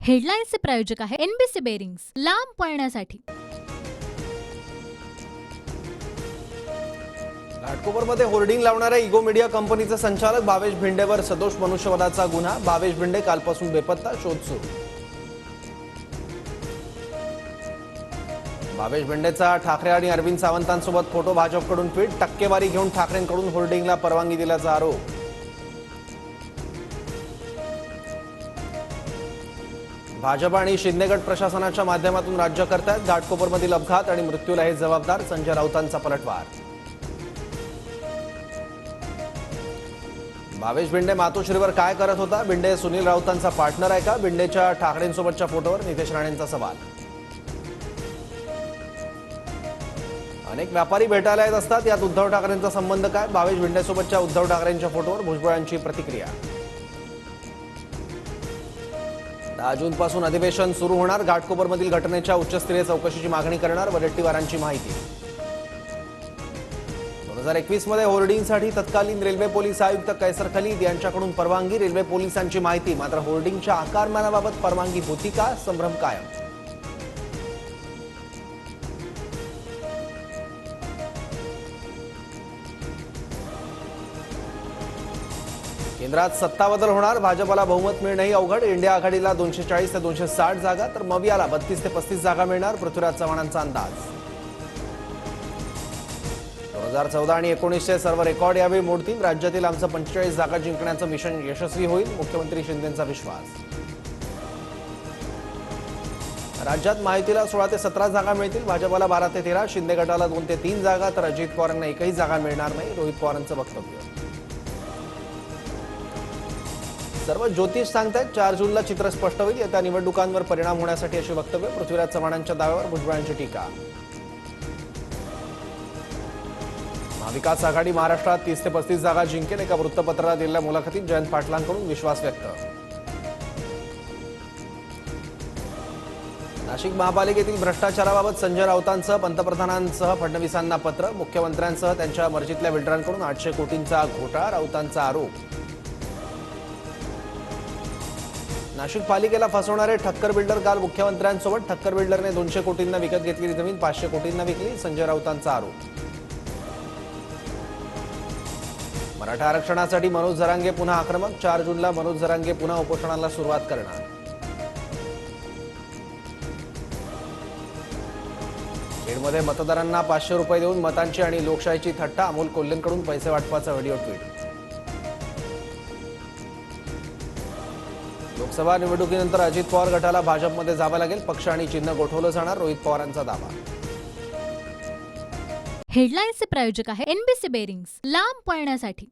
हेडलाईन्सचे प्रायोजक आहे NBC bearings, लांब पळण्यासाठी। घाटकोपरमध्ये होर्डिंग लावणाऱ्या इगो मीडिया कंपनीचे संचालक भावेश भिंडेवर सदोष मनुष्यवधाचा गुन्हा। भावेश भिंडे कालपासून बेपत्ता, शोध सुरू। भावेश भिंडेचा ठाकरे आणि अरविंद सावंतांसोबत फोटो, भाजपकडून ट्विट, टक्केवारी घेऊन ठाकरेंकडून होर्डिंगला परवानगी दिल्याचा आरोप। भाजप आणि शिंदे गट प्रशासनाच्या माध्यमातून राज्य करतायत। घाटकोपरमधील अपघात आणि मृत्यूला हे जबाबदार, संजय राऊतांचा पलटवार। भावेश भिंडे मातोश्रीवर काय करत होता? भिंडे सुनील राऊतांचा पार्टनर आहे का? भिंडेच्या ठाकरेंसोबतच्या फोटोवर नितेश राणेंचा सवाल। अनेक व्यापारी भेटायला येत असतात, यात उद्धव ठाकरेंचा संबंध काय? भावेश भिंडेसोबतच्या उद्धव ठाकरेंच्या फोटोवर भुजबळांची प्रतिक्रिया। 10 जूनपासून अधिवेशन सुरू होणार। घाटकोपरमधील घटनेच्या उच्चस्तरीय चौकशीची मागणी करणार वडेट्टीवारांची माहिती। 2021 मध्ये होर्डिंगसाठी तत्कालीन रेल्वे पोलीस आयुक्त कैसर खलीद यांच्याकडून परवानगी। रेल्वे पोलिसांची माहिती, मात्र होर्डिंगच्या आकारमानाबाबत परवानगी होती का? संभ्रम कायम। केंद्रात सत्ता बदल होणार, भाजपला बहुमत मिळणंही अवघड। इंडिया आघाडीला 240 ते 260 जागा, तर मवियाला 32 ते 35 जागा मिळणार, पृथ्वीराज चव्हाणांचा अंदाज। 2014 आणि 19चे सर्व रेकॉर्ड यावेळी मोडतील। राज्यातील आमचं 45 जागा जिंकण्याचं मिशन यशस्वी होईल, मुख्यमंत्री शिंदेंचा विश्वास। राज्यात महायुतीला 16 ते 17 जागा मिळतील, भाजपला 12 ते 13, शिंदे गटाला 2 ते 3 जागा, तर अजित पवारांना एकही जागा मिळणार नाही, रोहित पवारांचं वक्तव्य। सर्व ज्योतिष सांगतायत 4 जूनला चित्र स्पष्ट होईल, येत्या निवडणुकांवर परिणाम होण्यासाठी अशी वक्तव्य। पृथ्वीराज चव्हाणांच्या दाव्यावर भुजबळांची टीका। महाविकास आघाडी महाराष्ट्रात 30 ते 35 जागा जिंकेल, एका वृत्तपत्राला दिलेल्या मुलाखतीत जयंत पाटलांकडून विश्वास व्यक्त। नाशिक महापालिकेतील भ्रष्टाचाराबाबत संजय राऊतांसह पंतप्रधानांसह फडणवीसांना पत्र। मुख्यमंत्र्यांसह त्यांच्या मर्जीतल्या बिल्डरांकडून 800 कोटींचा घोटाळा, राऊतांचा आरोप। नाशिक पालिकेला फसवणारे ठक्कर बिल्डर काल मुख्यमंत्र्यांसोबत। ठक्कर बिल्डरने 200 कोटींना विकत घेतलेली जमीन 500 कोटींना विकली, संजय राऊतांचा आरोप। मराठा आरक्षणासाठी मनोज जरांगे पुन्हा आक्रमक। 4 जूनला मनोज जरांगे पुन्हा उपोषणाला सुरुवात करणार। खेडमध्ये मतदारांना 500 रुपये देऊन मतांची आणि लोकशाहीची थट्टा, अमोल कोल्हेंकडून पैसे वाटपाचा व्हिडिओ ट्विट। लोकसभा निवडणुकीनंतर अजित पवार गटाला भाजपमध्ये जावं लागेल, पक्ष आणि चिन्ह गोठवलं जाणार, रोहित पवारांचा दावा। हेडलाईन्सचे प्रायोजक आहे एनबीसी बेरिंग्स, लांब पळण्यासाठी।